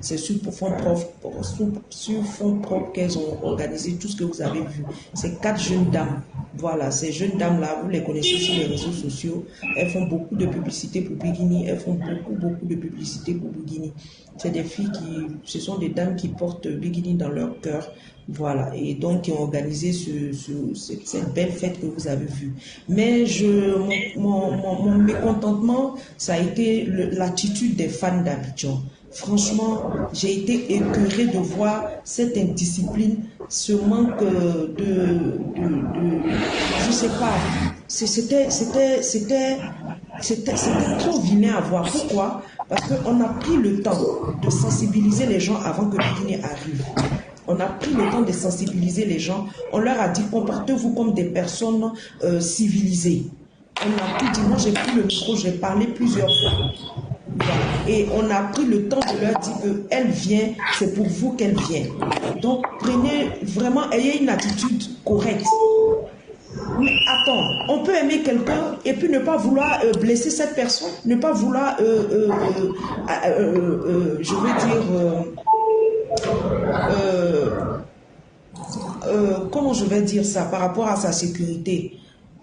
c'est sur fond propre qu'elles ont organisé tout ce que vous avez vu. Ces 4 jeunes dames, voilà, ces jeunes dames-là, vous les connaissez sur les réseaux sociaux, elles font beaucoup de publicité pour Bikini, elles font beaucoup de publicité pour Bikini. C'est des filles ce sont des dames qui portent Bikini dans leur cœur, voilà, et donc qui ont organisé cette belle fête que vous avez vue. Mais mon mécontentement, ça a été l'attitude des fans d'Abidjan. Franchement, j'ai été écœurée de voir cette indiscipline, ce manque je sais pas, c'était trop vilain à voir. Pourquoi? Parce qu'on a pris le temps de sensibiliser les gens avant que Bikini arrive. On a pris le temps de sensibiliser les gens. On leur a dit, comportez-vous comme des personnes civilisées. On a pu dire, moi j'ai pris le micro, j'ai parlé plusieurs fois. Voilà. Et on a pris le temps de leur dire qu'elle vient, c'est pour vous qu'elle vient. Donc prenez vraiment, ayez une attitude correcte. Mais attends, on peut aimer quelqu'un et puis ne pas vouloir blesser cette personne, ne pas vouloir, je veux dire, comment je vais dire ça par rapport à sa sécurité,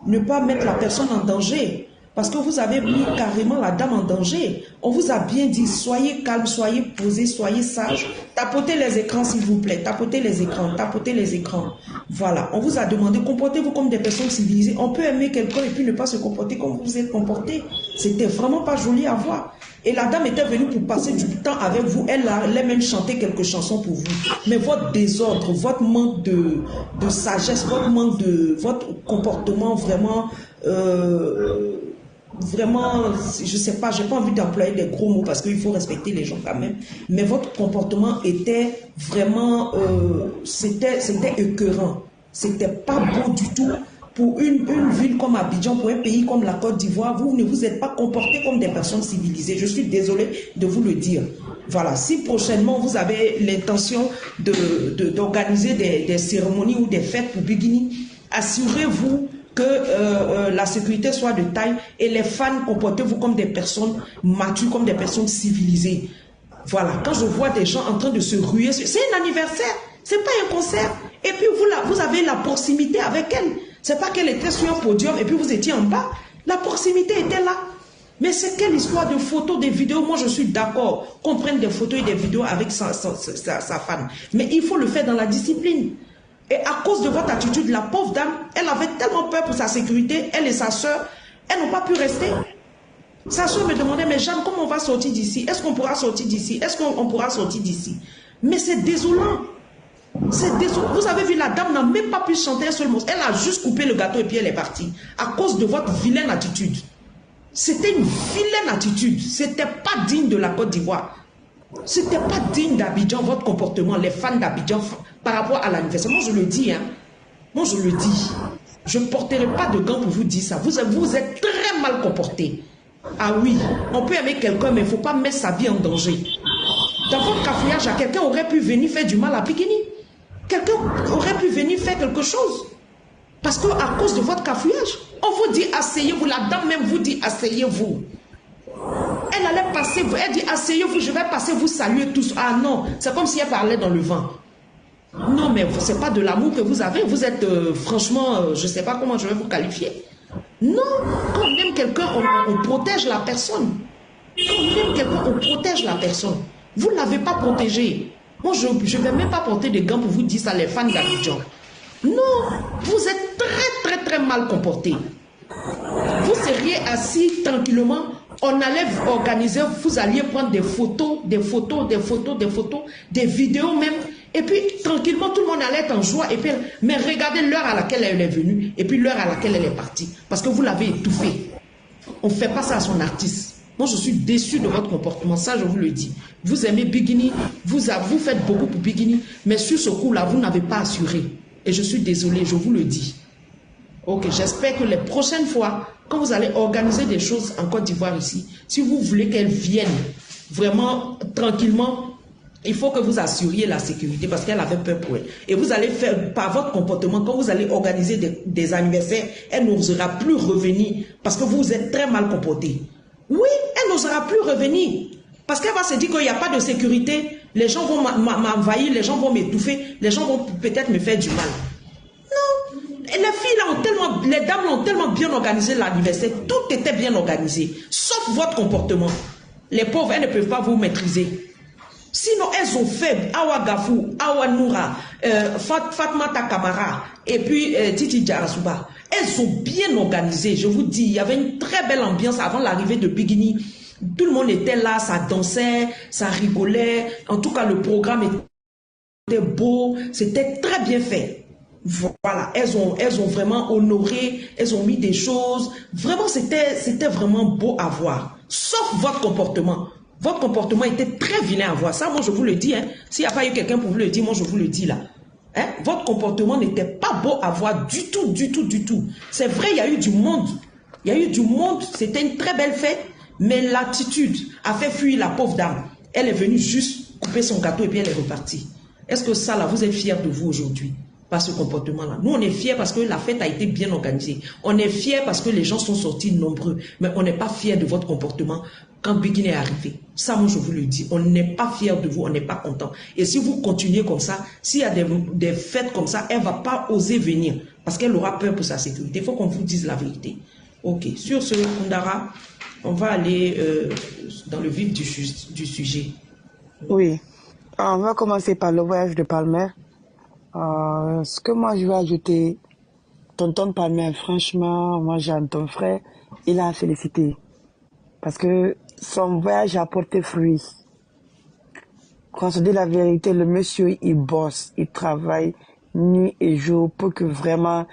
ne pas mettre la personne en danger. Parce que vous avez mis carrément la dame en danger. On vous a bien dit, soyez calme, soyez posé, soyez sage. Tapotez les écrans s'il vous plaît. Tapotez les écrans, tapotez les écrans. Voilà, on vous a demandé, comportez-vous comme des personnes civilisées. On peut aimer quelqu'un et puis ne pas se comporter comme vous vous êtes comporté. C'était vraiment pas joli à voir. Et la dame était venue pour passer du temps avec vous. Elle allait même chanter quelques chansons pour vous. Mais votre désordre, votre manque de sagesse, votre comportement vraiment... vraiment, je sais pas, j'ai pas envie d'employer des gros mots parce qu'il faut respecter les gens quand même, mais votre comportement était vraiment, c'était écœurant, c'était pas beau du tout. Pour une ville comme Abidjan, pour un pays comme la Côte d'Ivoire, vous ne vous êtes pas comporté comme des personnes civilisées. Je suis désolée de vous le dire. Voilà, si prochainement vous avez l'intention d'organiser des cérémonies ou des fêtes pour Bikini, assurez-vous que la sécurité soit de taille et les fans, comportez-vous comme des personnes matures, comme des personnes civilisées. Voilà, quand je vois des gens en train de se ruer, c'est un anniversaire, c'est pas un concert. Et puis vous avez la proximité avec elle. C'est pas qu'elle était sur un podium et puis vous étiez en bas. La proximité était là. Mais c'est quelle histoire de photos, des vidéos? Moi je suis d'accord qu'on prenne des photos et des vidéos avec sa fan. Mais il faut le faire dans la discipline. Et à cause de votre attitude, la pauvre dame, elle avait tellement peur pour sa sécurité, elle et sa soeur, elles n'ont pas pu rester. Sa soeur me demandait, mais Jeanne, comment on va sortir d'ici? Est-ce qu'on pourra sortir d'ici? Est-ce qu'on pourra sortir d'ici? Mais c'est désolant. C'est désolant. Vous avez vu, la dame n'a même pas pu chanter un seul mot. Elle a juste coupé le gâteau et puis elle est partie. À cause de votre vilaine attitude. C'était une vilaine attitude. C'était pas digne de la Côte d'Ivoire. C'était pas digne d'Abidjan, votre comportement, les fans d'Abidjan, par rapport à l'anniversaire. Moi, je le dis, hein. Moi, je le dis. Je ne porterai pas de gants pour vous dire ça. Vous êtes très mal comporté. Ah oui, on peut aimer quelqu'un, mais il ne faut pas mettre sa vie en danger. Dans votre cafouillage, quelqu'un aurait pu venir faire du mal à Bikini. Quelqu'un aurait pu venir faire quelque chose. Parce qu'à cause de votre cafouillage, on vous dit asseyez-vous. La dame même vous dit asseyez-vous. Elle allait passer, elle dit asseyez-vous, je vais passer vous saluer tous. Ah non, c'est comme si elle parlait dans le vent. Non, mais ce n'est pas de l'amour que vous avez. Vous êtes franchement, je ne sais pas comment je vais vous qualifier. Non, quand on aime quelqu'un, on protège la personne. Quand on aime quelqu'un, on protège la personne. Vous ne l'avez pas protégé. Moi, je ne vais même pas porter des gants pour vous dire ça, les fans d'Abidjan. Non, vous êtes très, très, très mal comportés. Vous seriez assis tranquillement, on allait organiser, vous alliez prendre des photos, des vidéos même, et puis tranquillement tout le monde allait être en joie, et puis, mais regardez l'heure à laquelle elle est venue, et puis l'heure à laquelle elle est partie, parce que vous l'avez étouffée. On ne fait pas ça à son artiste. Moi je suis déçu de votre comportement, ça je vous le dis. Vous aimez Bikini, vous faites beaucoup pour Bikini, mais sur ce coup-là, vous n'avez pas assuré. Et je suis désolé, je vous le dis. Ok, j'espère que les prochaines fois, quand vous allez organiser des choses en Côte d'Ivoire ici, si vous voulez qu'elles viennent vraiment tranquillement, il faut que vous assuriez la sécurité parce qu'elle avait peur pour elle. Et vous allez faire, par votre comportement, quand vous allez organiser des anniversaires, elle n'osera plus revenir parce que vous êtes très mal comporté. Oui, elle n'osera plus revenir. Parce qu'elle va se dire qu'il n'y a pas de sécurité, les gens vont m'envahir, les gens vont m'étouffer, les gens vont peut-être me faire du mal. Non, et les filles là ont tellement, les dames l'ont tellement bien organisé l'anniversaire, tout était bien organisé, sauf votre comportement. Les pauvres, elles ne peuvent pas vous maîtriser. Sinon, elles ont fait Awa Gafou, Awa Noura, Fatmata Kamara et puis Titi Djarasuba. Elles ont bien organisé, je vous dis, il y avait une très belle ambiance avant l'arrivée de Bigini. Tout le monde était là, ça dansait, ça rigolait. En tout cas, le programme était beau, c'était très bien fait. Voilà, elles ont vraiment honoré, elles ont mis des choses. Vraiment, c'était vraiment beau à voir. Sauf votre comportement. Votre comportement était très vilain à voir. Ça, moi, je vous le dis. Hein. S'il n'y a pas eu quelqu'un pour vous le dire, moi, je vous le dis là. Hein? Votre comportement n'était pas beau à voir du tout, du tout, du tout. C'est vrai, il y a eu du monde. Il y a eu du monde. C'était une très belle fête. Mais l'attitude a fait fuir la pauvre dame. Elle est venue juste couper son gâteau et puis elle est repartie. Est-ce que ça, là, vous êtes fiers de vous aujourd'hui? Par ce comportement-là. Nous, on est fiers parce que la fête a été bien organisée. On est fiers parce que les gens sont sortis nombreux. Mais on n'est pas fiers de votre comportement quand Bikini est arrivé. Ça, moi, je vous le dis. On n'est pas fiers de vous, on n'est pas content. Et si vous continuez comme ça, s'il y a des fêtes comme ça, elle ne va pas oser venir parce qu'elle aura peur pour sa sécurité. Il faut qu'on vous dise la vérité. Ok. Sur ce, Kundara, on va aller dans le vif du sujet. Oui. On va commencer par le voyage de Palmer. Ce que moi je vais ajouter, tonton Palmer, franchement, moi j'ai un ton frère, il a félicité. Parce que son voyage a porté fruit. Quand on se dit la vérité, le monsieur, il bosse, il travaille nuit et jour pour que vraiment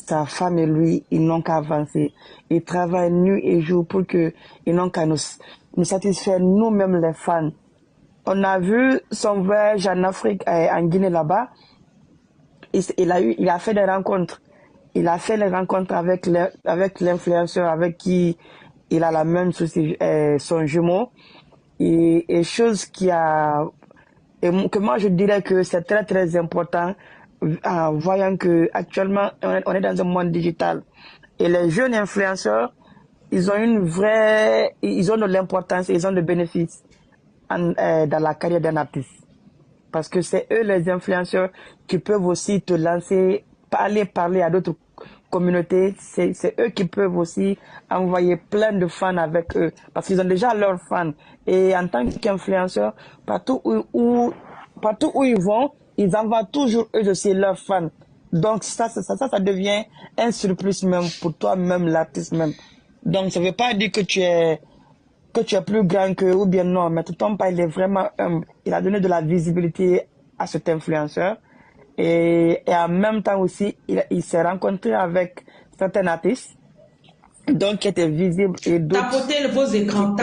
sa femme et lui, ils n'ont qu'à avancer. Il travaille nuit et jour pour que ils n'ont qu'à nous satisfaire nous-mêmes les fans. On a vu son voyage en Afrique, en Guinée là-bas. Il a fait des rencontres. Il a fait les rencontres avec l'influenceur avec qui il a la même souci, son jumeau. Et chose qui a, et que moi je dirais que c'est très très important, voyant que actuellement on est dans un monde digital. Et les jeunes influenceurs, ils ont ils ont de l'importance et ils ont de bénéfices dans la carrière d'un artiste. Parce que c'est eux les influenceurs qui peuvent aussi te lancer, parler à d'autres communautés. C'est eux qui peuvent aussi envoyer plein de fans avec eux. Parce qu'ils ont déjà leurs fans. Et en tant qu'influenceurs, partout où ils vont, ils envoient toujours eux aussi leurs fans. Donc ça devient un surplus même pour toi-même, l'artiste même. Donc ça ne veut pas dire que tu es plus grand que ou bien non, mais Tonton Pa, il est vraiment humble. Il a donné de la visibilité à cet influenceur et en même temps aussi, il s'est rencontré avec certains artistes donc qui étaient visibles et d'autres. Tapotez vos écrans,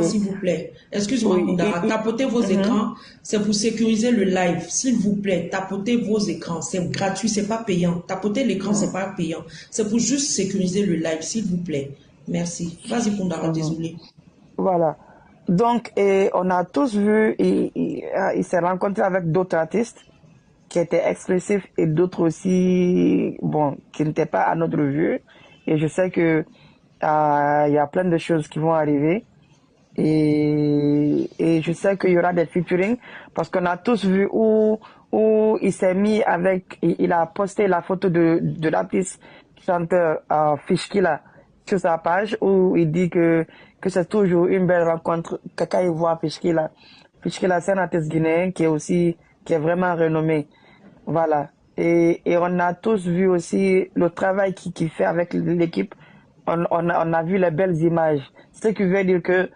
s'il vous plaît. Excuse-moi, Kundara, tapotez vos écrans, c'est pour sécuriser le live, s'il vous plaît. Tapotez vos écrans, c'est gratuit, c'est pas payant. Tapotez l'écran, c'est pas payant. C'est pour juste sécuriser le live, s'il vous plaît. Merci. Vas-y, Kundara, désolé. Voilà. Donc, on a tous vu, il s'est rencontré avec d'autres artistes qui étaient expressifs et d'autres aussi, bon, qui n'étaient pas à notre vue. Et je sais que il y a plein de choses qui vont arriver. Et je sais qu'il y aura des featuring parce qu'on a tous vu où il s'est mis il a posté la photo de l'artiste chanteur Fishkilla sur sa page où il dit que c'est toujours une belle rencontre quand il voit Fishkilla. Fishkilla, c'est un artiste guinéen qui est vraiment renommé. Voilà. Et on a tous vu aussi le travail qu'il fait avec l'équipe. On a vu les belles images. Ce qui veut dire que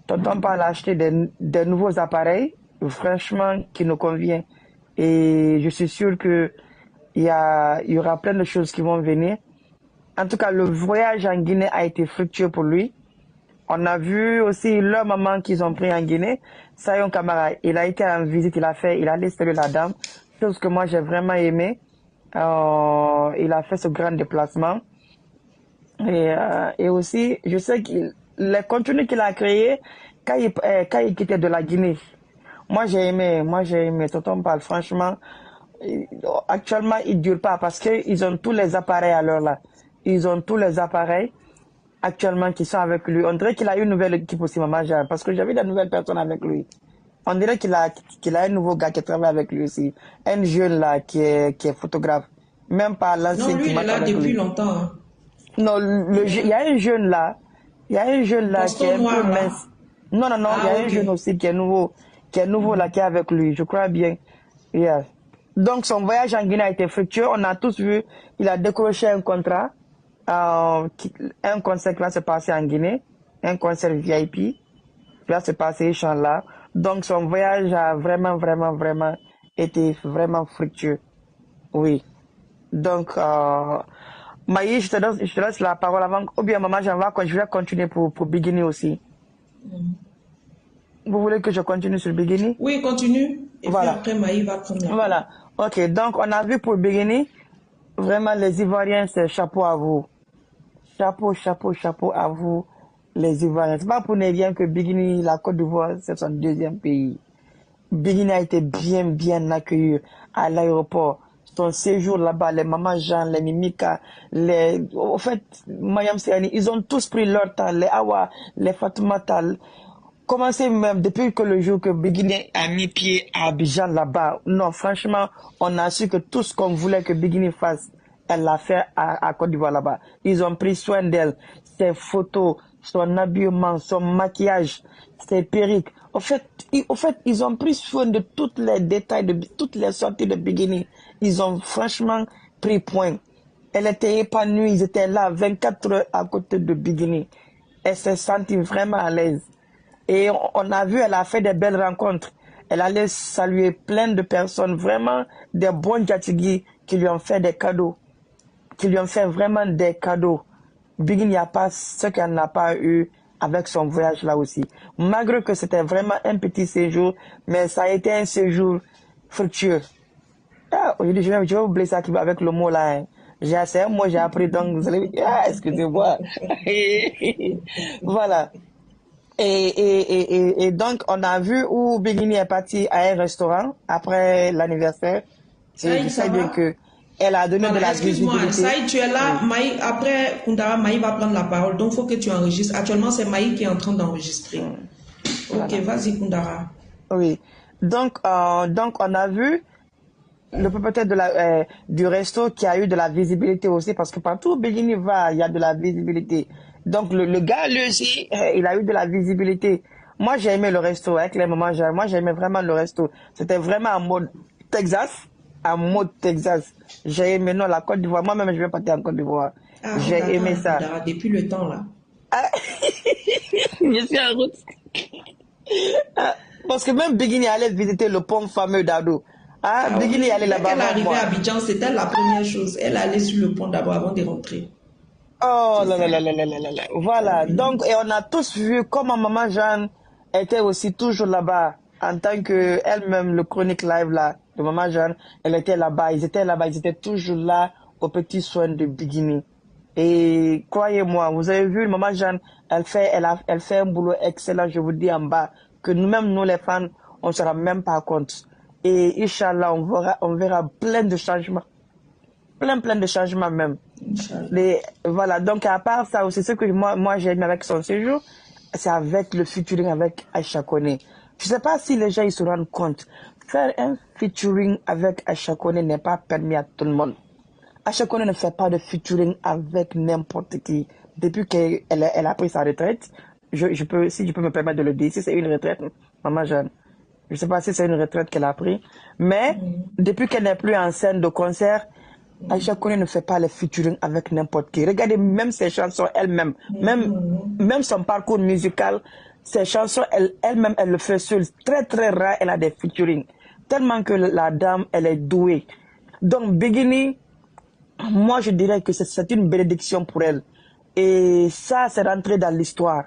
Tonton Pa a acheté des nouveaux appareils, franchement, qui nous conviennent. Et je suis sûr que il y aura plein de choses qui vont venir. En tout cas, le voyage en Guinée a été fructueux pour lui. On a vu aussi leur maman qu'ils ont pris en Guinée. Sayon Kamara, il a été en visite, il a allé saluer la dame. Chose que moi j'ai vraiment aimé. Il a fait ce grand déplacement. Et aussi, je sais que les contenus qu'il a créés quand il quittait de la Guinée. Moi j'ai aimé. Tonton parle franchement. Actuellement, il ne dure pas parce qu'ils ont tous les appareils à l'heure là. Ils ont tous les appareils. actuellement qui sont avec lui. On dirait qu'il a une nouvelle équipe aussi, Maman Jeanne, parce que j'avais de nouvelles personnes avec lui. On dirait qu'il a un nouveau gars qui travaille avec lui aussi. Un jeune là qui est photographe. Même pas Non, l'ancien lui, qui il est marche là avec depuis lui. longtemps. Hein. Non, il y a un jeune là. Il y a un jeune là qui est Costaud un peu noir, là. mince. Non, il y Ah, a un ok. jeune aussi qui est nouveau là, qui est avec lui, je crois bien. Yeah. Donc son voyage en Guinée a été fructueux. On a tous vu, il a décroché un contrat, un concert qui va se passer en Guinée, un concert VIP qui va se passer là. Donc son voyage a vraiment, vraiment, vraiment été vraiment fructueux. Oui. Donc, Maï, je te laisse la parole avant, ou bien maman, je vais continuer pour Bigini aussi. Vous voulez que je continue sur Bigini? Oui, continue. Et Voilà. puis après, Maï va prendre la parole. Voilà. Ok, donc on a vu pour Bigini, vraiment les Ivoiriens, c'est chapeau à vous. Chapeau, chapeau, chapeau à vous, les Ivoiriens. C'est pas pour ne rien que Bigini, la Côte d'Ivoire, c'est son deuxième pays. Bigini a été bien, bien accueilli à l'aéroport. Son séjour là-bas, les Maman Jean, les Mimika, au fait, Mayam Seyani, ils ont tous pris leur temps, les Awa, les Fatoumata. Commencez même depuis que le jour que Bigini a mis pied à Abidjan là-bas. Non, franchement, on a su que tout ce qu'on voulait que Bigini fasse, elle l'a fait à Côte d'Ivoire là-bas. Ils ont pris soin d'elle, ses photos, son habillement, son maquillage, ses perruques. Au fait, ils ont pris soin de tous les détails, de toutes les sorties de Bigini. Ils ont franchement pris point. Elle était épanouie, ils étaient là 24 heures à côté de Bigini. Elle s'est sentie vraiment à l'aise. Et on a vu, elle a fait des belles rencontres. Elle allait saluer plein de personnes, vraiment des bons Djatigui qui lui ont fait des cadeaux, qui lui ont fait vraiment des cadeaux. Bigin, il n'y a pas ce qu'elle n'a pas eu avec son voyage là aussi. Malgré que c'était vraiment un petit séjour, mais ça a été un séjour fructueux. Ah, aujourd'hui, je vais oublier ça avec le mot là. Hein. C'est un mot j'ai appris, donc vous allez excusez-moi. Voilà. Et donc, on a vu où Bigini est parti à un restaurant après l'anniversaire. Et je Ça sais bien va? que elle a donné de Voilà, la excuse-moi, visibilité. Saïd, tu es là. Oui. Maï, après Kundara, Maï va prendre la parole. Donc, il faut que tu enregistres. Actuellement, c'est Maï qui est en train d'enregistrer. Ok, Voilà. vas-y, Kundara. Oui. Donc, on a vu le propriétaire du resto qui a eu de la visibilité aussi, parce que partout où Bigini va, il y a de la visibilité. Donc, le gars, lui aussi, il a eu de la visibilité. Moi, j'ai aimé le resto avec les mamans. Moi, j'aimais vraiment le resto. C'était vraiment en mode Texas. En mode Texas. J'ai aimé, non, la Côte d'Ivoire. Moi-même, je vais partir en Côte d'Ivoire. Ah, on J'ai aimé t'attend, ça. Kundara, depuis le temps, là. Ah, je suis en route. Ah, parce que même Bigini allait visiter le pont fameux d'Ado. Ah, Ah Bigini oui, allait dès là-bas qu'elle est avec arrivée moi. à Abidjan, c'était la première chose. Elle allait sur le pont d'abord avant de rentrer. Oh C'est là ça. là là là là là là là. Voilà. Oui. Donc, et on a tous vu comment Maman Jeanne était aussi toujours là-bas. En tant que elle-même, le chronique live là, de Maman Jeanne, elle était là-bas. Ils étaient là-bas. Ils étaient toujours là aux petits soins de Bigini. Et croyez-moi, vous avez vu, Maman Jeanne, elle fait un boulot excellent, je vous dis en bas, que nous-mêmes, nous les fans, on ne se rend même pas compte. Et Inch'Allah, on verra plein de changements. Plein de changements même. Inch'Allah. Voilà, donc à part ça aussi, ce que moi j'ai aimé avec son séjour, c'est avec le featuring avec Aïcha Kone. Je ne sais pas si les gens ils se rendent compte. Faire un featuring avec Aïcha Kone n'est pas permis à tout le monde. Aïcha Kone ne fait pas de featuring avec n'importe qui. Depuis qu'elle a pris sa retraite, si je peux me permettre de le dire, si c'est une retraite, Maman Jeanne, je ne sais pas si c'est une retraite qu'elle a pris, mais depuis qu'elle n'est plus en scène de concert, Aïcha Kone ne fait pas les featuring avec n'importe qui. Regardez même ses chansons elle-même, même son parcours musical, ses chansons elle-même, elle le fait seule. Très très rare, elle a des featuring. Tellement que la dame, elle est douée. Donc Bigini, moi je dirais que c'est une bénédiction pour elle. Et ça, c'est rentré dans l'histoire.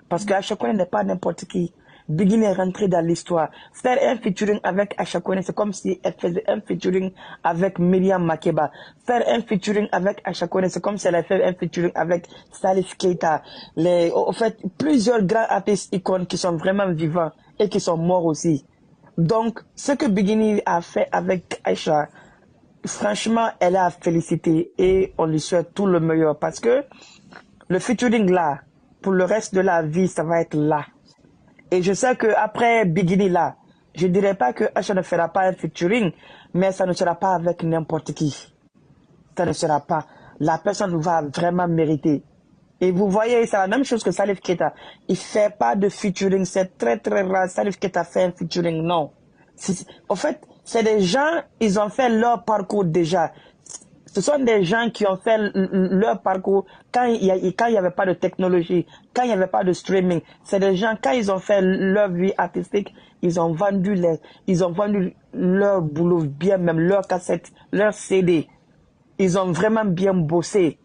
Parce qu'Aïcha Kone n'est pas n'importe qui. Bigini est rentré dans l'histoire. Faire un featuring avec Aïcha Kone, c'est comme si elle faisait un featuring avec Myriam Makeba. Faire un featuring avec Aïcha Kone, c'est comme si elle avait fait un featuring avec Salif Keita. Au fait, plusieurs grands artistes icônes qui sont vraiment vivants et qui sont morts aussi. Donc, ce que Bigini a fait avec Aïcha, franchement, elle a félicité et on lui souhaite tout le meilleur parce que Le featuring là, pour le reste de la vie, ça va être là. Et je sais qu'après Bikini là, je ne dirais pas que Aisha ne fera pas un featuring, mais ça ne sera pas avec n'importe qui. Ça ne sera pas. La personne va vraiment mériter. Et vous voyez, c'est la même chose que Salif Keita. Il ne fait pas de featuring, c'est très très rare. Salif Keita fait un featuring, non. En fait, c'est des gens, ils ont fait leur parcours déjà. Ce sont des gens qui ont fait leur parcours quand il n'y avait pas de technologie, quand il n'y avait pas de streaming. C'est des gens, quand ils ont fait leur vie artistique, ils ont vendu leur boulot bien, même leur cassette, leur CD. Ils ont vraiment bien bossé.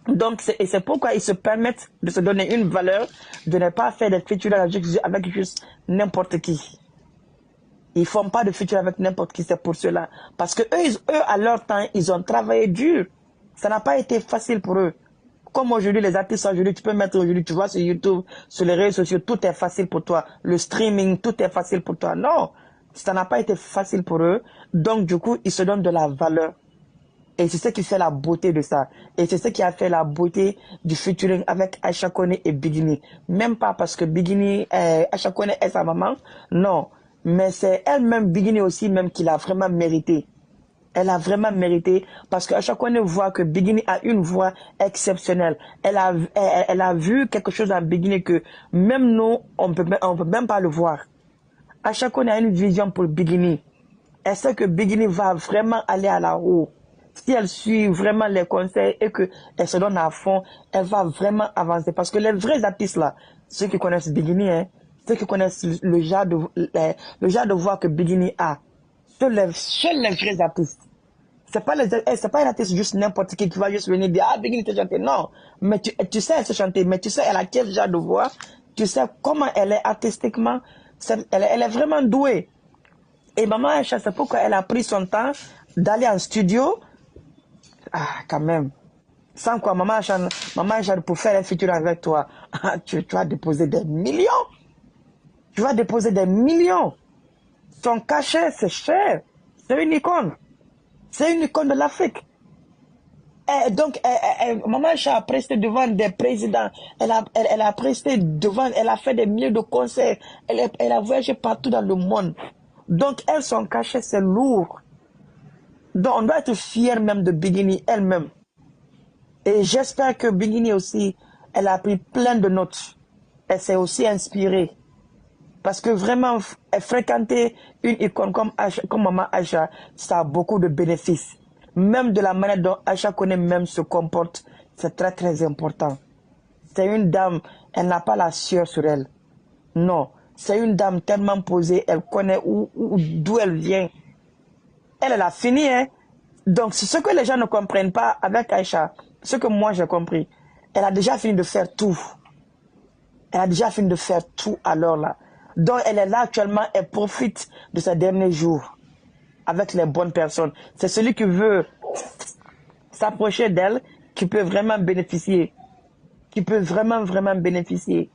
Donc, c'est pourquoi ils se permettent de se donner une valeur, de ne pas faire des featuring avec juste n'importe qui. Ils font pas de featuring avec n'importe qui, c'est pour cela. Parce que eux, à leur temps, ils ont travaillé dur. Ça n'a pas été facile pour eux. Comme aujourd'hui, les artistes aujourd'hui, tu peux mettre aujourd'hui, tu vois, sur YouTube, sur les réseaux sociaux, tout est facile pour toi. Le streaming, tout est facile pour toi. Non, ça n'a pas été facile pour eux. Donc, du coup, ils se donnent de la valeur. Et c'est ce qui fait la beauté de ça. Et c'est ce qui a fait la beauté du featuring avec Aisha Kone et Bikini. Même pas parce que Bikini, Aisha Kone est sa maman. Non. Mais c'est elle-même, Bikini aussi, même qui l'a vraiment mérité. Elle a vraiment mérité parce qu'à chaque fois, on voit que Bikini a une voix exceptionnelle. Elle a vu quelque chose dans Bikini que même nous, on peut même pas le voir. À chaque fois, on a une vision pour Bikini. Elle sait que Bikini va vraiment aller à la haut. Si elle suit vraiment les conseils et qu'elle se donne à fond, elle va vraiment avancer. Parce que les vrais artistes là, ceux qui connaissent Bikini, hein, ceux qui connaissent le genre de voix que Bikini a, seuls les vrais artistes. C'est pas un artiste juste n'importe qui va juste venir dire, ah, Bikini te chanter. Non. Mais tu sais elle se chanter, mais tu sais elle a quel genre de voix, tu sais comment elle est artistiquement, elle est vraiment douée. Et Maman Aisha, c'est pourquoi elle a pris son temps d'aller en studio. Ah, quand même. Sans quoi, Maman Aisha, pour faire un futur avec toi, tu vas déposer des millions. Tu vas déposer des millions. Son cachet, c'est cher. C'est une icône. C'est une icône de l'Afrique. Donc, Maman Aisha a presté devant des présidents. Elle a presté devant, elle a fait des milliers de concerts. Elle a voyagé partout dans le monde. Donc, elle, son cachet, c'est lourd. Donc, on doit être fier même de Bikini elle-même. Et j'espère que Bikini aussi, elle a pris plein de notes. Elle s'est aussi inspirée. Parce que vraiment, fréquenter une icône comme Maman Aisha, ça a beaucoup de bénéfices. Même de la manière dont Aisha Kone même se comporte, c'est très très important. C'est une dame, elle n'a pas la sueur sur elle. Non, c'est une dame tellement posée, elle connaît d'où elle vient. Elle a fini, hein. Donc, c'est ce que les gens ne comprennent pas avec Aisha, ce que moi j'ai compris. Elle a déjà fini de faire tout. Elle a déjà fini de faire tout à l'heure là. Donc, elle est là actuellement, elle profite de ses derniers jours avec les bonnes personnes. C'est celui qui veut s'approcher d'elle qui peut vraiment bénéficier. Qui peut vraiment, vraiment bénéficier.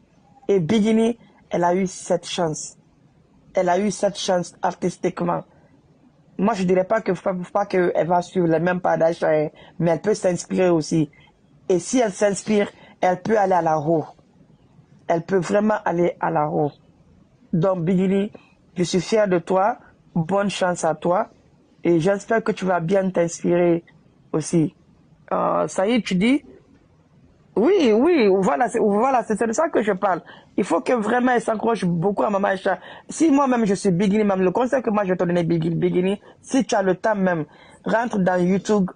Et Bikini, elle a eu cette chance. Elle a eu cette chance artistiquement. Moi, je ne dirais pas qu'elle va suivre les mêmes pas d'Aisha, mais elle peut s'inspirer aussi. Et si elle s'inspire, elle peut aller à la haut. Elle peut vraiment aller à la haut. Donc, Bikini, je suis fier de toi. Bonne chance à toi. Et j'espère que tu vas bien t'inspirer aussi. Ça y est, tu dis? Oui, voilà, c'est de ça que je parle. Il faut que vraiment elle s'accroche beaucoup à Maman Aisha. Si moi-même je suis Bikini, même le conseil que moi je vais te donner, Bikini, si tu as le temps même, rentre dans YouTube,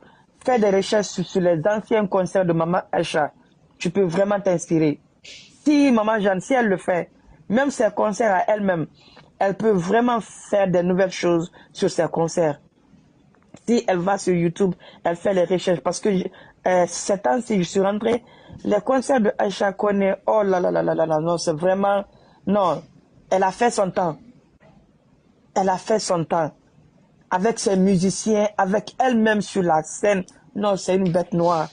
fais des recherches sur les anciens concerts de Maman Aisha. Tu peux vraiment t'inspirer. Si Maman Jeanne, si elle le fait, même ses concerts à elle-même, elle peut vraiment faire des nouvelles choses sur ses concerts. Si elle va sur YouTube, elle fait les recherches. Parce que ces temps-ci, je suis rentré, les concerts de Aisha Kone, oh là là là là là, non, c'est vraiment... Non, elle a fait son temps. Elle a fait son temps. Avec ses musiciens, avec elle-même sur la scène. Non, c'est une bête noire.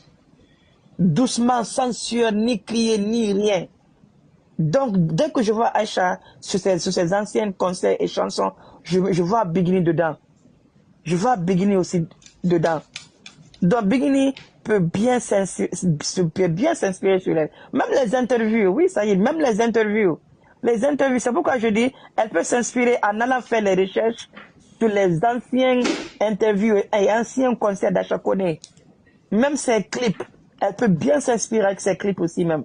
Doucement, sans sueur, ni crier, ni rien. Donc, dès que je vois Aisha sur ses anciens concerts et chansons, je vois Bikini dedans. Je vois Bikini aussi dedans. Donc, Bikini, peut bien s'inspirer sur elle. Même les interviews, oui, ça y est, même les interviews. Les interviews, c'est pourquoi je dis, elle peut s'inspirer en allant faire les recherches sur les anciens interviews et anciens concerts d'Acha Koné. Même ses clips, elle peut bien s'inspirer avec ses clips aussi même.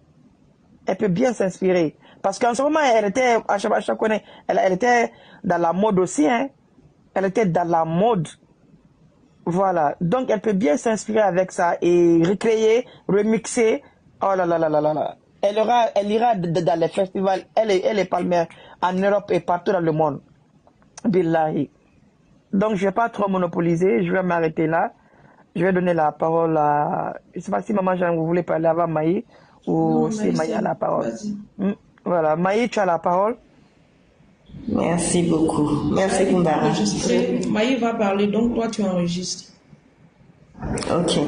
Elle peut bien s'inspirer. Parce qu'en ce moment, elle était, Acha Koné, elle était dans la mode aussi, hein. Elle était dans la mode. Voilà. Donc, elle peut bien s'inspirer avec ça et recréer, remixer. Oh là là là là là là. Elle ira dans les festivals. Elle est palmière en Europe et partout dans le monde. Billahi. Donc, je ne vais pas trop monopoliser. Je vais m'arrêter là. Je vais donner la parole à... Je ne sais pas si Maman Jeanne, vous voulez parler avant Maï ou Non, si Maï a la parole. Voilà, Maï, tu as la parole. Merci beaucoup. Merci Kumbara. Maï va parler, donc toi tu enregistres. Ok.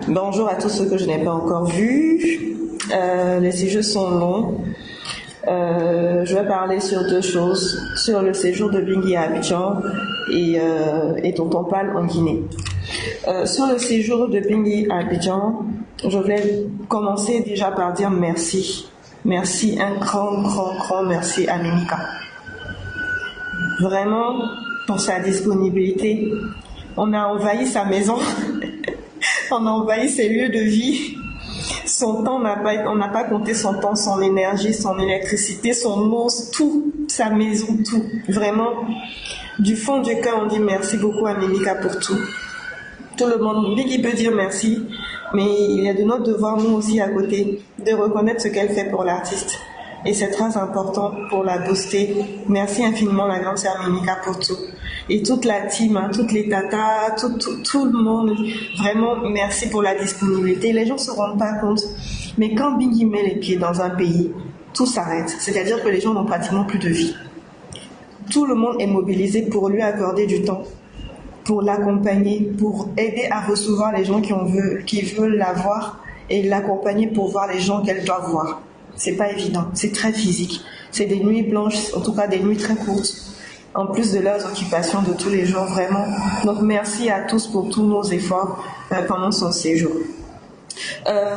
Bonjour à tous ceux que je n'ai pas encore vus. Les séjours sont longs. Je vais parler sur deux choses, sur le séjour de Bingui à Abidjan et dont on parle en Guinée. Sur le séjour de Bingui à Abidjan, je voulais commencer déjà par dire merci. Merci, un grand merci à Mimika. Vraiment, pour sa disponibilité. On a envahi sa maison, on a envahi ses lieux de vie. Son temps, on n'a pas compté son temps, son énergie, son électricité, son eau, tout, sa maison, tout. Vraiment, du fond du cœur, on dit merci beaucoup à Mimika pour tout. Tout le monde, Biggie peut dire merci, mais il est de notre devoir, nous aussi à côté, de reconnaître ce qu'elle fait pour l'artiste. Et c'est très important pour la booster. Merci infiniment la grande sœur Mimika pour tout. Et toute la team, hein, toutes les tatas, tout le monde, vraiment merci pour la disponibilité. Les gens ne se rendent pas compte, mais quand Biggie met les pieds dans un pays, tout s'arrête. C'est-à-dire que les gens n'ont pratiquement plus de vie. Tout le monde est mobilisé pour lui accorder du temps, pour l'accompagner, pour aider à recevoir les gens qui veulent la voir et l'accompagner pour voir les gens qu'elle doit voir. C'est pas évident, c'est très physique. C'est des nuits blanches, en tout cas des nuits très courtes, en plus de leurs occupations de tous les jours, vraiment. Donc merci à tous pour tous nos efforts pendant son séjour.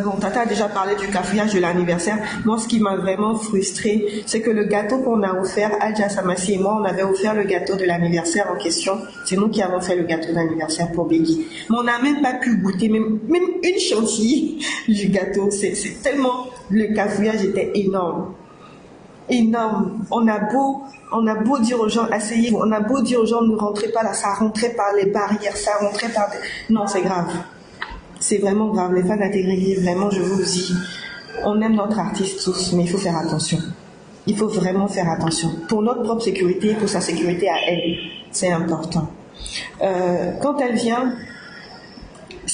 Bon, Tata a déjà parlé du cafouillage de l'anniversaire. Moi, ce qui m'a vraiment frustrée, c'est que le gâteau qu'on a offert, Adja Samassi et moi, on avait offert le gâteau de l'anniversaire en question. C'est nous qui avons fait le gâteau d'anniversaire pour Biggie. Mais on n'a même pas pu goûter même une chantilly du gâteau. C'est tellement... Le cafouillage était énorme. Énorme. On a beau dire aux gens, asseyez-vous. On a beau dire aux gens, ne rentrez pas là. Ça rentrait par les barrières, ça rentrait par... Non, c'est grave. C'est vraiment grave. Les fans intégrés, vraiment, je vous le dis, on aime notre artiste tous, mais il faut faire attention. Il faut vraiment faire attention. Pour notre propre sécurité, pour sa sécurité à elle, c'est important. Quand elle vient,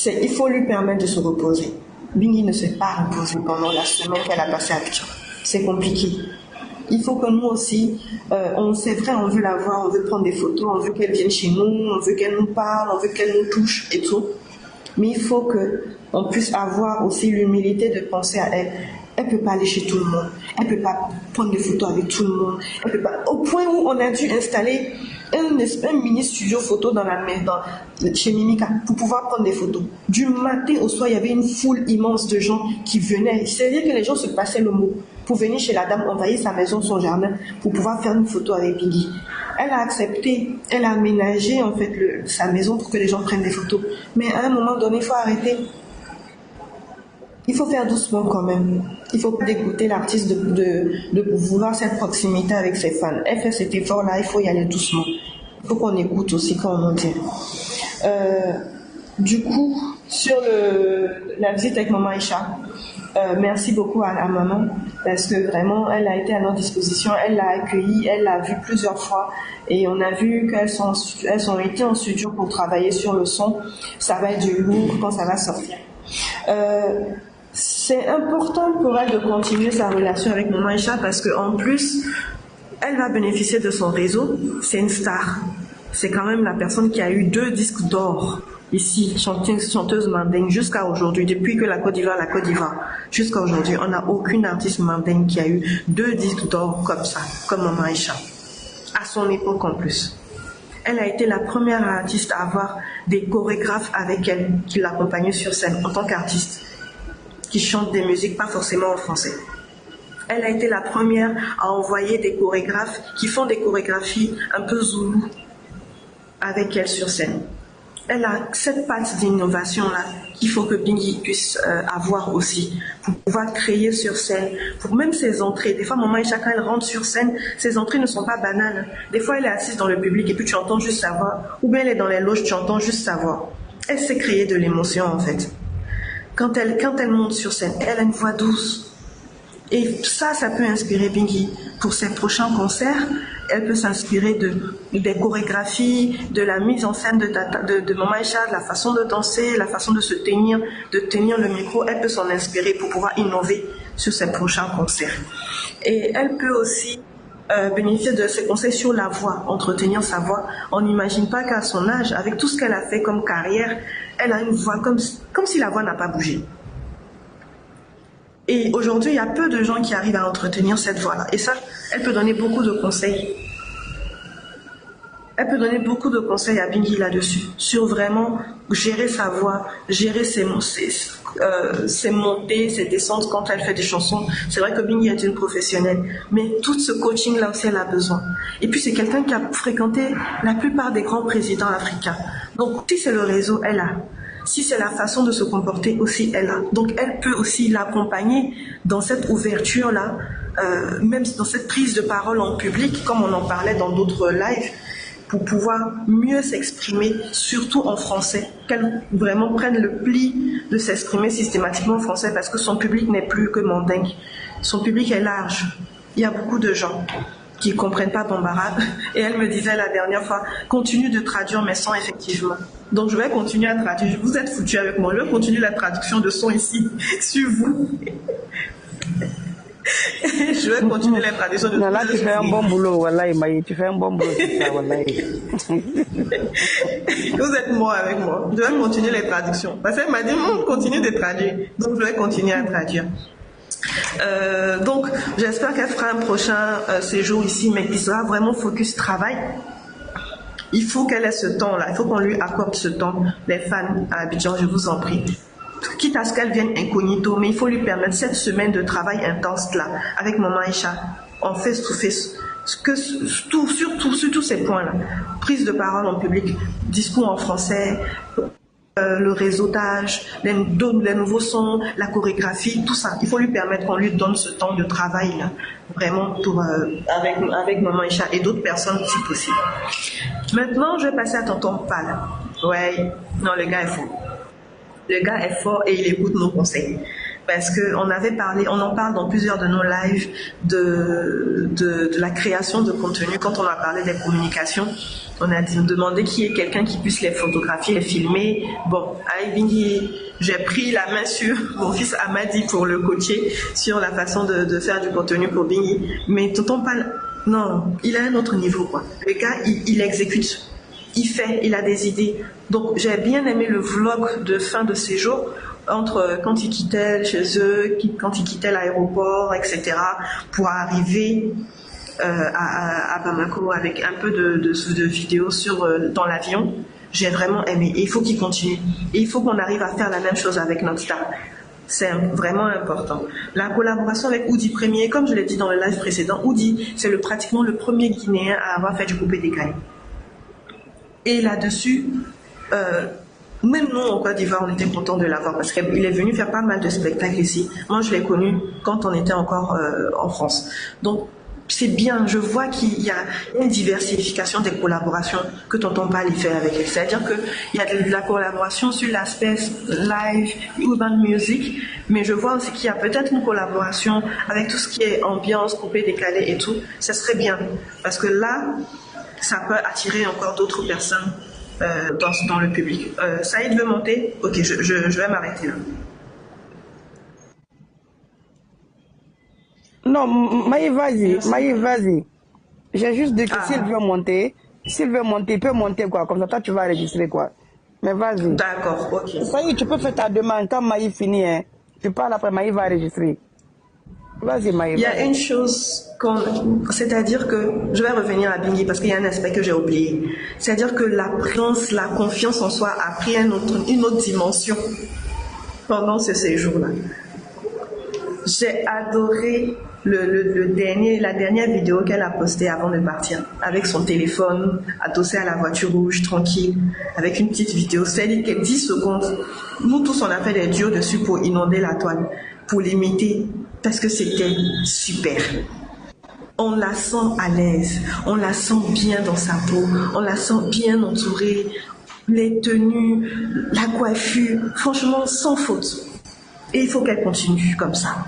il faut lui permettre de se reposer. Bingui ne s'est pas reposée pendant la semaine qu'elle a passée à Abidjan. C'est compliqué. Il faut que nous aussi, c'est vrai, on veut la voir, on veut prendre des photos, on veut qu'elle vienne chez nous, on veut qu'elle nous parle, on veut qu'elle nous touche et tout. Mais il faut qu'on puisse avoir aussi l'humilité de penser à elle. Elle ne peut pas aller chez tout le monde. Elle ne peut pas prendre des photos avec tout le monde. Elle peut pas... Au point où on a dû installer un mini studio photo chez Mimika pour pouvoir prendre des photos. Du matin au soir, il y avait une foule immense de gens qui venaient. C'est-à-dire que les gens se passaient le mot pour venir chez la dame, envahir sa maison, son jardin, pour pouvoir faire une photo avec Biggie. Elle a accepté, elle a aménagé en fait sa maison pour que les gens prennent des photos. Mais à un moment donné, il faut arrêter. Il faut faire doucement quand même. Il faut pas dégoûter l'artiste de vouloir cette proximité avec ses fans. Elle fait cet effort-là, il faut y aller doucement. Il faut qu'on écoute aussi quand on dit. Du coup, sur la visite avec Maman Aïcha, merci beaucoup à la maman parce que vraiment elle a été à notre disposition, elle l'a accueillie, elle l'a vue plusieurs fois et on a vu qu'elles ont été en studio pour travailler sur le son. Ça va être du lourd quand ça va sortir. C'est important pour elle de continuer sa relation avec Maman Aïcha parce qu'en plus elle va bénéficier de son réseau. C'est une star, c'est quand même la personne qui a eu 2 disques d'or ici, chanteuse mandingue jusqu'à aujourd'hui, depuis que la Côte d'Ivoire, jusqu'à aujourd'hui, on n'a aucune artiste mandingue qui a eu 2 disques d'or comme ça, comme Maman Aïcha, à son époque en plus. Elle a été la première artiste à avoir des chorégraphes avec elle qui l'accompagnaient sur scène en tant qu'artiste, qui chantent des musiques pas forcément en français. Elle a été la première à envoyer des chorégraphes qui font des chorégraphies un peu zoulou avec elle sur scène. Elle a cette patte d'innovation-là qu'il faut que Bingi puisse avoir aussi pour pouvoir créer sur scène, pour même ses entrées. Des fois, Maman Aïcha, quand elle rentre sur scène, ses entrées ne sont pas banales. Des fois, elle est assise dans le public et puis tu entends juste sa voix, ou bien elle est dans les loges, tu entends juste sa voix. Elle sait créer de l'émotion en fait. Quand elle monte sur scène, elle a une voix douce. Et ça peut inspirer Bingi pour ses prochains concerts. Elle peut s'inspirer des chorégraphies, de la mise en scène de Maman Aïcha, de la façon de danser, la façon de tenir le micro. Elle peut s'en inspirer pour pouvoir innover sur ses prochains concerts. Et elle peut aussi bénéficier de ses conseils sur la voix, entretenir sa voix. On n'imagine pas qu'à son âge, avec tout ce qu'elle a fait comme carrière, elle a une voix comme si la voix n'a pas bougé. Et aujourd'hui, il y a peu de gens qui arrivent à entretenir cette voix-là. Et ça, elle peut donner beaucoup de conseils. Elle peut donner beaucoup de conseils à Bingi là-dessus, sur vraiment gérer sa voix, gérer ses montées, ses descentes quand elle fait des chansons. C'est vrai que Bingi est une professionnelle, mais tout ce coaching-là aussi, elle a besoin. Et puis, c'est quelqu'un qui a fréquenté la plupart des grands présidents africains. Donc, si c'est le réseau, elle a. Si c'est la façon de se comporter aussi, elle a. Donc, elle peut aussi l'accompagner dans cette ouverture-là, même dans cette prise de parole en public, comme on en parlait dans d'autres lives, pour pouvoir mieux s'exprimer, surtout en français. Qu'elle vraiment prenne le pli de s'exprimer systématiquement en français, parce que son public n'est plus que mandingue. Son public est large. Il y a beaucoup de gens qui ne comprennent pas Bambara. Et elle me disait la dernière fois, continue de traduire mes sons effectivement. Donc je vais continuer à traduire. Vous êtes foutus avec moi. Je vais continuer la traduction de sons ici, sur vous. Je vais continuer la traduction de sons. Là, tu fais un bon boulot, Wallahi, Maï. Tu fais un bon boulot, ça, Wallahi. Vous êtes moi avec moi. Je vais continuer les traductions. Parce qu'elle m'a dit, continue de traduire. Donc je vais continuer à traduire. Donc j'espère qu'elle fera un prochain séjour ici, mais qui sera vraiment focus travail. Il faut qu'elle ait ce temps-là, il faut qu'on lui accorde ce temps. Les fans à Abidjan, je vous en prie, quitte à ce qu'elle vienne incognito, mais il faut lui permettre cette semaine de travail intense là, avec Maman Aïcha, en face to face, sur tous ces points-là, prise de parole en public, discours en français, le réseautage, les nouveaux sons, la chorégraphie, tout ça. Il faut lui permettre qu'on lui donne ce temps de travail là, vraiment pour, avec Maman Aïcha et d'autres personnes si possible. Maintenant, je vais passer à Tonton Pal. Ouais, non, le gars est fort. Le gars est fort et il écoute nos conseils. Parce qu'on avait parlé, on en parle dans plusieurs de nos lives de la création de contenu. Quand on a parlé des communications, on a demandé qui est quelqu'un qui puisse les photographier, les filmer. Bon, avec Bingi, j'ai pris la main sur mon fils Amadi pour le coacher sur la façon de faire du contenu pour Bingi. Mais Tonton Pal, non, il a un autre niveau, quoi. Le gars, il exécute, il fait, il a des idées. Donc, j'ai bien aimé le vlog de fin de séjour, entre quand ils quittaient chez eux, quand ils quittaient l'aéroport, etc., pour arriver à Bamako avec un peu de vidéos dans l'avion. J'ai vraiment aimé. Et il faut qu'il continue. Et il faut qu'on arrive à faire la même chose avec notre star. C'est vraiment important. La collaboration avec Oudi Premier, comme je l'ai dit dans le live précédent, Oudi, c'est pratiquement le premier Guinéen à avoir fait du coupé décalé. Et là-dessus, même nous, en Côte d'Ivoire, on était contents de l'avoir parce qu'il est venu faire pas mal de spectacles ici. Moi, je l'ai connu quand on était encore en France. Donc, c'est bien, je vois qu'il y a une diversification des collaborations que Tonton Pal fait avec elle. C'est-à-dire qu'il y a de la collaboration sur l'aspect live, urban music, mais je vois aussi qu'il y a peut-être une collaboration avec tout ce qui est ambiance, coupé, décalé et tout. Ça serait bien, parce que là, ça peut attirer encore d'autres personnes dans le public. Saïd veut monter? Ok, je vais m'arrêter là. Non, Maï, vas-y. J'ai juste dit que s'il veut monter, il peut monter quoi. Comme ça, toi, tu vas enregistrer quoi. Mais vas-y. D'accord, ok. Ça y est, tu peux faire ta demande. Quand Maï finit, hein, tu parles après, Maï va enregistrer. Vas-y, Maï, Il y a vas-y. une chose, c'est-à-dire que, je vais revenir à Bingui parce qu'il y a un aspect que j'ai oublié. C'est-à-dire que la présence, la confiance en soi a pris une autre dimension pendant ce séjour-là. J'ai adoré la dernière vidéo qu'elle a postée avant de partir, avec son téléphone adossé à la voiture rouge, tranquille, avec une petite vidéo. C'est-à-dire que 10 secondes, nous tous on a fait des duos dessus pour inonder la toile, pour l'imiter, parce que c'était super. On la sent à l'aise, on la sent bien dans sa peau, on la sent bien entourée, les tenues, la coiffure, franchement sans faute. Et il faut qu'elle continue comme ça.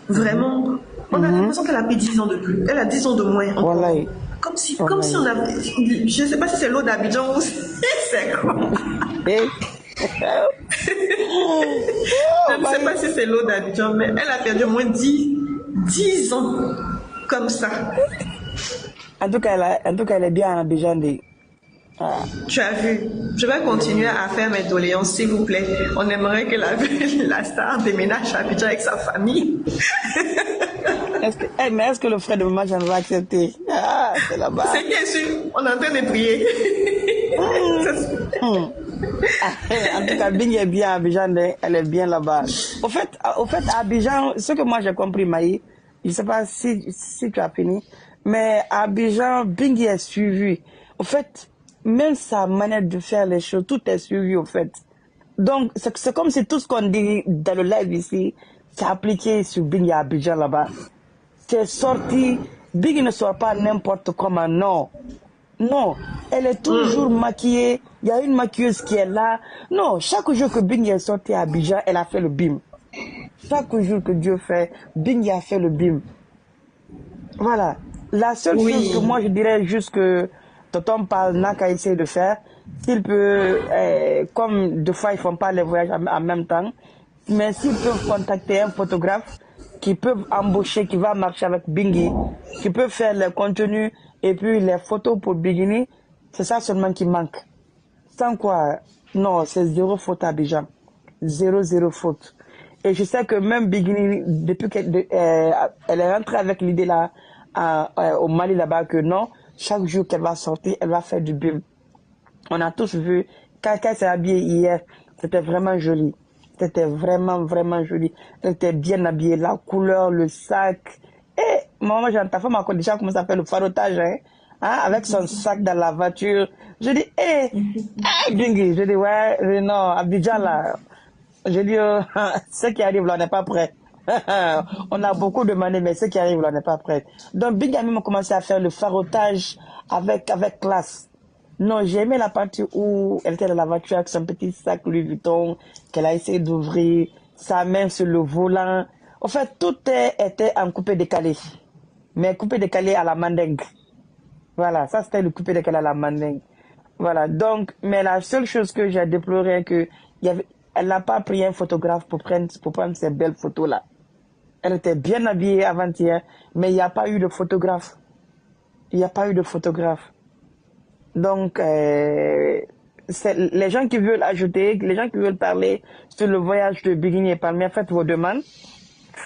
Vraiment, on a l'impression qu'elle a pris 10 ans de plus. Elle a 10 ans de moins encore. Wallahi. Comme si on avait... Je ne sais pas si c'est l'eau d'Abidjan ou c'est quoi. Eh? Je ne sais pas si c'est l'eau d'Abidjan, mais elle a perdu au moins 10 ans comme ça. En tout cas, elle est bien à Abidjan. Tu as vu, je vais continuer à faire mes doléances, s'il vous plaît. On aimerait que la star déménage à Abidjan avec sa famille. Mais est-ce que le frère de maman Jeanne va accepter? Ah, c'est là-bas. C'est bien sûr, on est en train de prier. En tout cas, Bing est bien à Abidjan, elle est bien là-bas. Au fait, à Abidjan, ce que moi j'ai compris, Maï, je ne sais pas si tu as fini, mais à Abidjan, Bing est suivi. Au fait, même sa manière de faire les choses, tout est suivi, au fait. Donc, c'est comme si tout ce qu'on dit dans le live ici, c'est appliqué sur Bing à Abidjan là-bas. C'est sorti, Bing ne sort pas n'importe comment, non. Non, elle est toujours maquillée. Il y a une maquilleuse qui est là. Non, chaque jour que Bing est sorti à Abidjan, elle a fait le bim. Chaque jour que Dieu fait, Bing a fait le bim. Voilà. La seule chose que moi je dirais juste que Tonton Pal n'a qu'à essayer de faire, s'il peut, comme deux fois ils font pas les voyages en même temps, mais s'ils peuvent contacter un photographe qui peut embaucher, qui va marcher avec Bingi, qui peut faire les contenus et puis les photos pour Bingini, c'est ça seulement qui manque. Sans quoi, non, c'est zéro faute à Abidjan. Zéro faute. Et je sais que même Bingini, depuis qu'elle est rentrée avec l'idée là, au Mali là-bas, que non, chaque jour qu'elle va sortir, elle va faire du bim. On a tous vu, quand elle s'est habillée hier, c'était vraiment joli. C'était vraiment joli. Elle était bien habillée, la couleur, le sac. Et maman, ta femme a déjà commencé à faire le farotage, hein, avec son sac dans la voiture. Je dis, Bingi, je dis, ouais, non, Abidjan là. Je dis, ce qui arrive là, on n'est pas prêt. On a beaucoup demandé, mais ce qui arrive là, on n'est pas prêt. Donc, Bingi a même commencé à faire le farotage avec classe. Non, j'ai aimé la partie où elle était dans la voiture avec son petit sac Louis Vuitton, qu'elle a essayé d'ouvrir, sa main sur le volant. En fait, tout était en coupé décalé. Mais coupé décalé à la mandingue. Voilà, ça c'était le coupé décalé à la mandingue. Voilà, donc, mais la seule chose que j'ai déploré, elle n'a pas pris un photographe pour prendre ces belles photos-là. Elle était bien habillée avant-hier, mais il n'y a pas eu de photographe. Il n'y a pas eu de photographe. Donc, les gens qui veulent ajouter, les gens qui veulent parler sur le voyage de Bingini et Palmier, faites vos demandes.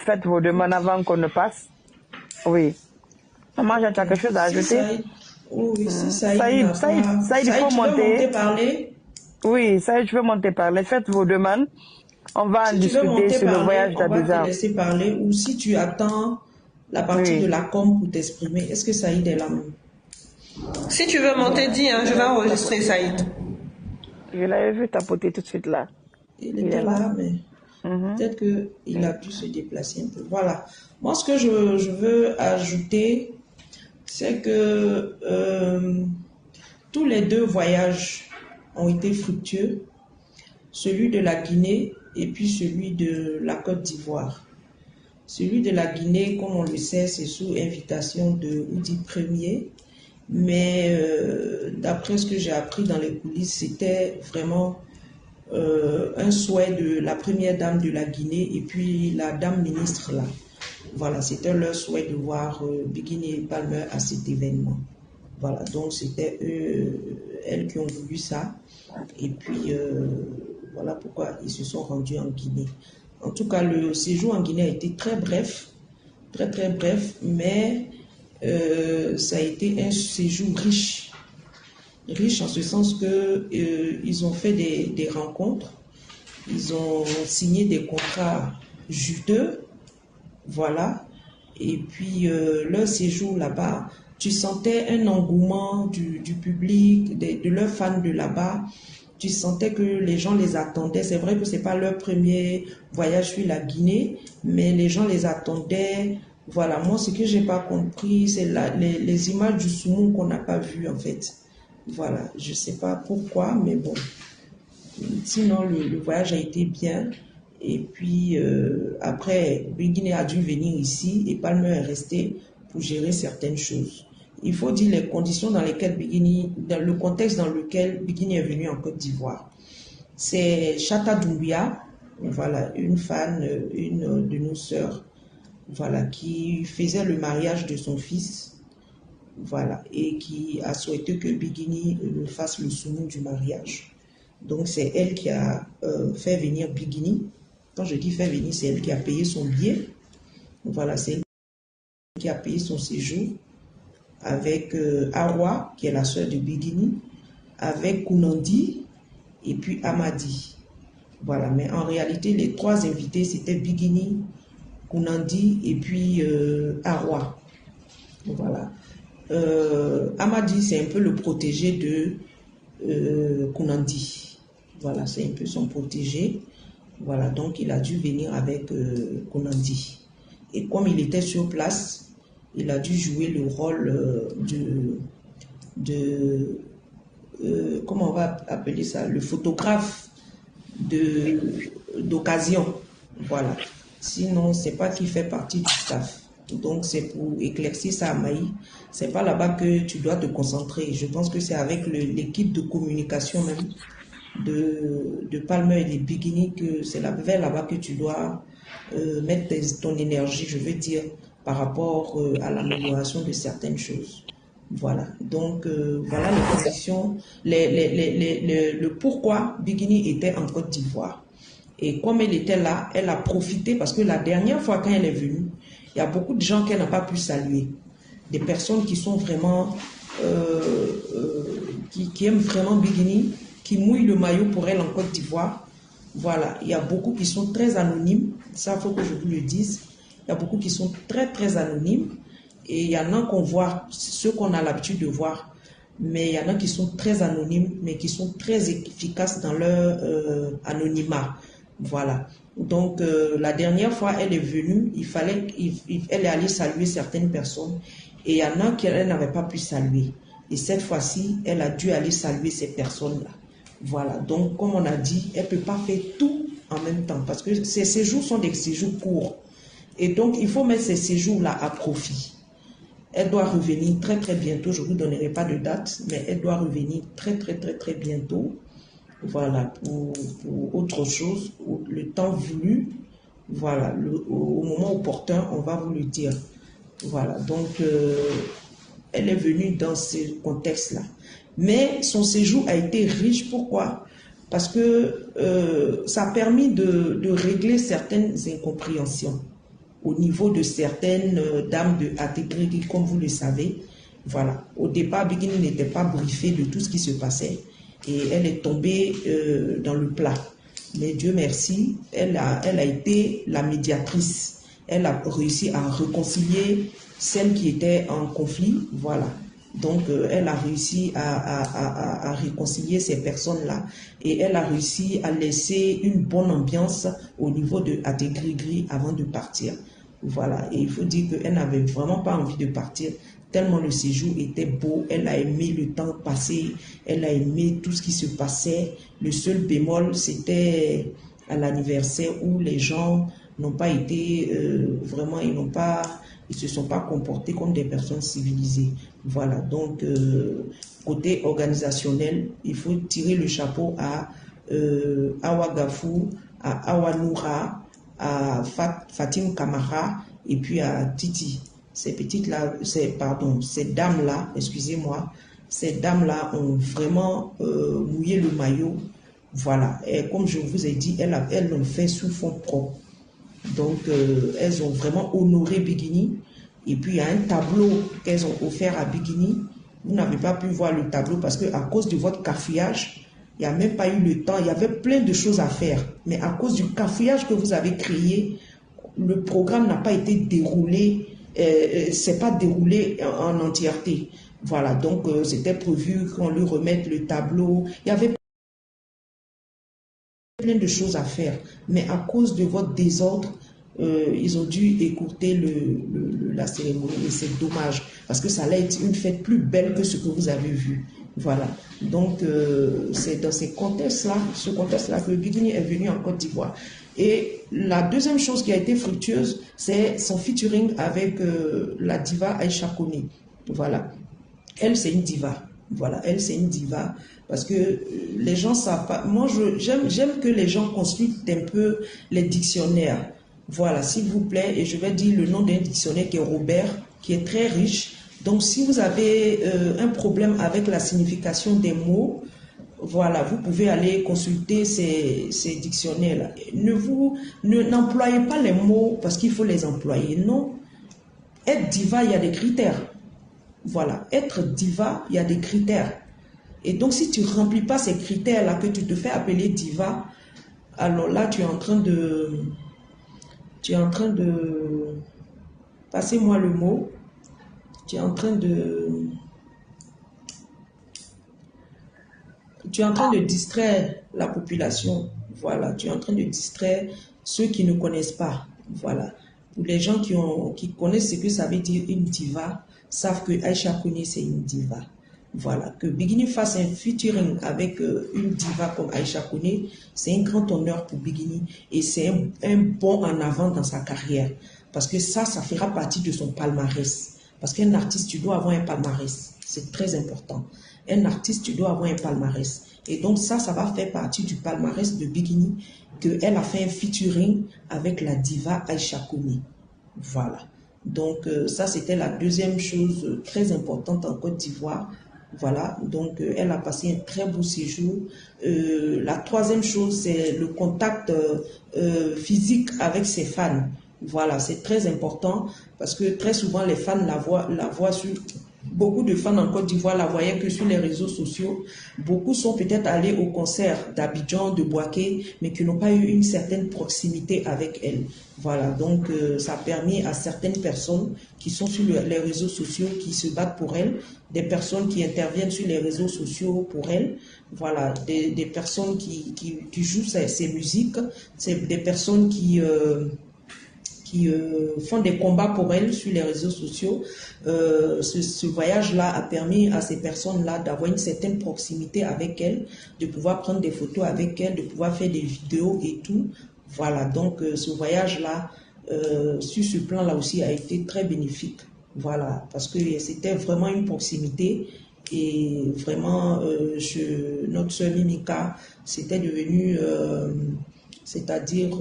Faites vos demandes avant qu'on ne passe. Oui. Maman, j'ai quelque chose à ajouter? Oui, si Saïd, il faut monter. Parler. Oui, Saïd, je veux monter parler. Faites vos demandes. On va en discuter sur le voyage d'Abidjan. On va te laisser parler. Ou si tu attends la partie de la com pour t'exprimer, est-ce que Saïd est là même? Si tu veux monter, dis, hein, je vais enregistrer Saïd. Je l'avais vu tapoter tout de suite là. Il était là, mais peut-être qu'il a pu se déplacer un peu. Voilà. Moi, ce que je veux ajouter, c'est que tous les deux voyages ont été fructueux. Celui de la Guinée et puis celui de la Côte d'Ivoire. Celui de la Guinée, comme on le sait, c'est sous invitation de Oudi Ier. Mais d'après ce que j'ai appris dans les coulisses, c'était vraiment un souhait de la première dame de la Guinée et puis la dame ministre là. Voilà, c'était leur souhait de voir Bingini et Palmer à cet événement. Voilà, donc c'était elles qui ont voulu ça. Et puis voilà pourquoi ils se sont rendus en Guinée. En tout cas, le séjour en Guinée a été très bref. très très bref, mais ça a été un séjour riche. Riche en ce sens que ils ont fait des rencontres, ils ont signé des contrats juteux, voilà. Et puis leur séjour là-bas, tu sentais un engouement du public, de leurs fans de là-bas. Tu sentais que les gens les attendaient. C'est vrai que c'est pas leur premier voyage sur la Guinée, mais les gens les attendaient. Voilà, moi ce que j'ai pas compris, c'est les images du saumon qu'on n'a pas vues en fait. Voilà, je sais pas pourquoi, mais bon. Sinon, le voyage a été bien. Et puis, après, Biguiné a dû venir ici et Palmer est resté pour gérer certaines choses. Il faut dire les conditions dans lesquelles dans le contexte dans lequel Biguiné est venu en Côte d'Ivoire. C'est Chata Doumbia, voilà, une fan, une de nos sœurs, voilà, qui faisait le mariage de son fils, voilà, et qui a souhaité que Biguiné fasse le sounou du mariage. Donc, c'est elle qui a fait venir Biguiné. Quand je dis fait venir, c'est elle qui a payé son billet. Voilà, c'est elle qui a payé son séjour avec Awa, qui est la sœur de Biguiné, avec Kounandi et puis Amadi. Voilà, mais en réalité, les trois invités, c'était Biguiné, Kounandi et puis Awa. Voilà. Amadi, c'est un peu le protégé de Kounandi. Voilà, c'est un peu son protégé. Voilà, donc il a dû venir avec Kounandi. Et comme il était sur place, il a dû jouer le rôle comment on va appeler ça, le photographe d'occasion. Voilà. Sinon, c'est pas qu'il fait partie du staff. Donc, c'est pour éclaircir ça à Maï. C'est pas là-bas que tu dois te concentrer. Je pense que c'est avec l'équipe de communication même de Palmer et de Biguiné que c'est vers là-bas que tu dois mettre ton énergie, je veux dire, par rapport à l'amélioration de certaines choses. Voilà. Donc, voilà les conditions, le pourquoi Biguiné était en Côte d'Ivoire. Et comme elle était là, elle a profité parce que la dernière fois quand elle est venue, il y a beaucoup de gens qu'elle n'a pas pu saluer. Des personnes qui sont vraiment, qui aiment vraiment Biguiné, qui mouillent le maillot pour elle en Côte d'Ivoire. Voilà, il y a beaucoup qui sont très anonymes, ça il faut que je vous le dise. Il y a beaucoup qui sont très très anonymes et il y en a qu'on voit, ceux qu'on a l'habitude de voir, mais il y en a qui sont très anonymes, mais qui sont très efficaces dans leur anonymat. Voilà. Donc, la dernière fois, elle est venue, elle est allée saluer certaines personnes et il y en a qu'elle n'avait pas pu saluer. Et cette fois-ci, elle a dû aller saluer ces personnes-là. Voilà. Donc, comme on a dit, elle ne peut pas faire tout en même temps parce que ces séjours sont des séjours courts. Et donc, il faut mettre ces séjours-là à profit. Elle doit revenir très très bientôt. Je ne vous donnerai pas de date, mais elle doit revenir très très très très bientôt. Voilà, pour autre chose, le temps voulu, voilà, au moment opportun, on va vous le dire. Voilà, donc elle est venue dans ce contexte-là. Mais son séjour a été riche, pourquoi? Parce que ça a permis de régler certaines incompréhensions au niveau de certaines dames de Ategredi, comme vous le savez. Voilà, au départ, Biguiné n'était pas briefée de tout ce qui se passait. Et elle est tombée dans le plat. Mais Dieu merci, elle a été la médiatrice. Elle a réussi à réconcilier celles qui étaient en conflit. Voilà. Donc, elle a réussi à réconcilier ces personnes-là. Et elle a réussi à laisser une bonne ambiance au niveau de Ategredi avant de partir. Voilà. Et il faut dire qu'elle n'avait vraiment pas envie de partir. Tellement le séjour était beau, elle a aimé le temps passé, elle a aimé tout ce qui se passait. Le seul bémol, c'était à l'anniversaire où les gens n'ont pas été vraiment, ils ne se sont pas comportés comme des personnes civilisées. Voilà, donc côté organisationnel, il faut tirer le chapeau à Awa Gafou, à Awa Noura, à Fatim Kamara et puis à Titi. Ces petites-là, ces dames-là, excusez-moi, ces dames-là ont vraiment mouillé le maillot. Voilà. Et comme je vous ai dit, elles l'ont fait sous fond propre. Donc, elles ont vraiment honoré Bikini. Et puis, il y a un tableau qu'elles ont offert à Bikini. Vous n'avez pas pu voir le tableau parce qu'à cause de votre cafouillage, il n'y a même pas eu le temps. Il y avait plein de choses à faire. Mais à cause du cafouillage que vous avez créé, le programme n'a pas été déroulé, c'est pas déroulé en entièreté. Voilà, donc c'était prévu qu'on lui remette le tableau. Il y avait plein de choses à faire. Mais à cause de votre désordre, ils ont dû écourter la cérémonie. Et c'est dommage, parce que ça allait être une fête plus belle que ce que vous avez vu. Voilà. Donc, c'est dans ce contexte-là que Bikini est venu en Côte d'Ivoire. Et la deuxième chose qui a été fructueuse, c'est son featuring avec la diva Aïcha Koné. Voilà. Elle, c'est une diva. Voilà, elle, c'est une diva. Parce que les gens savent pas. Moi, j'aime que les gens consultent un peu les dictionnaires. Voilà, s'il vous plaît. Et je vais dire le nom d'un dictionnaire qui est Robert, qui est très riche. Donc, si vous avez un problème avec la signification des mots, voilà, vous pouvez aller consulter ces dictionnaires-là. N'employez pas les mots parce qu'il faut les employer. Non. Être diva, il y a des critères. Voilà, être diva, il y a des critères. Et donc, si tu ne remplis pas ces critères-là, que tu te fais appeler diva, alors là, tu es en train de... Passez-moi le mot. Tu es en train de distraire la population. Voilà, tu es en train de distraire ceux qui ne connaissent pas. Voilà. Pour les gens qui connaissent ce que ça veut dire une diva, savent que Aïcha Koné, c'est une diva. Voilà. Que Bikini fasse un featuring avec une diva comme Aïcha Koné, c'est un grand honneur pour Bikini et c'est un bond en avant dans sa carrière. Parce que ça fera partie de son palmarès. Parce qu'un artiste, tu dois avoir un palmarès. C'est très important. Un artiste, tu dois avoir un palmarès. Et donc ça va faire partie du palmarès de Bikini, qu'elle a fait un featuring avec la diva Aïcha Koné. Voilà. Donc ça, c'était la deuxième chose très importante en Côte d'Ivoire. Voilà. Donc elle a passé un très beau séjour. La troisième chose, c'est le contact physique avec ses fans. Voilà, c'est très important parce que très souvent les fans la voient sur... Beaucoup de fans en Côte d'Ivoire la voyaient que sur les réseaux sociaux. Beaucoup sont peut-être allés au concert d'Abidjan, de Bouaké, mais qui n'ont pas eu une certaine proximité avec elle. Voilà, donc ça a permis à certaines personnes qui sont sur les réseaux sociaux, qui se battent pour elle, des personnes qui interviennent sur les réseaux sociaux pour elle, voilà, des personnes qui jouent ces musiques, c'est des personnes qui font des combats pour elle sur les réseaux sociaux. Ce voyage-là a permis à ces personnes-là d'avoir une certaine proximité avec elle, de pouvoir prendre des photos avec elle, de pouvoir faire des vidéos et tout. Voilà, donc ce voyage-là, sur ce plan-là aussi, a été très bénéfique. Voilà, parce que c'était vraiment une proximité et vraiment, notre sœur Mimika, c'était devenu... c'est-à-dire,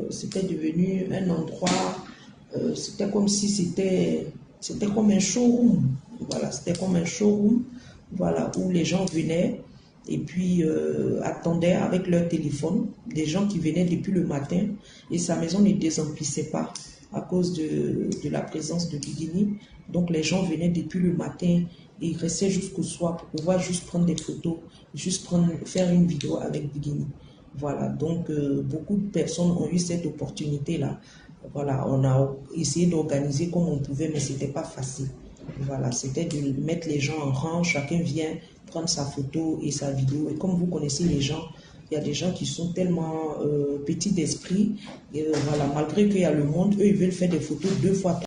c'était devenu un endroit, c'était comme si c'était comme un showroom. Voilà, c'était comme un showroom, voilà, où les gens venaient et puis attendaient avec leur téléphone, des gens qui venaient depuis le matin et sa maison ne désemplissait pas à cause de la présence de Bikini. Donc les gens venaient depuis le matin et ils restaient jusqu'au soir pour pouvoir juste prendre des photos, juste faire une vidéo avec Bikini. Voilà, donc beaucoup de personnes ont eu cette opportunité-là. Voilà, on a essayé d'organiser comme on pouvait, mais ce n'était pas facile. Voilà, c'était de mettre les gens en rang, chacun vient prendre sa photo et sa vidéo. Et comme vous connaissez les gens, il y a des gens qui sont tellement petits d'esprit. Voilà, malgré qu'il y a le monde, eux, ils veulent faire des photos 2 fois.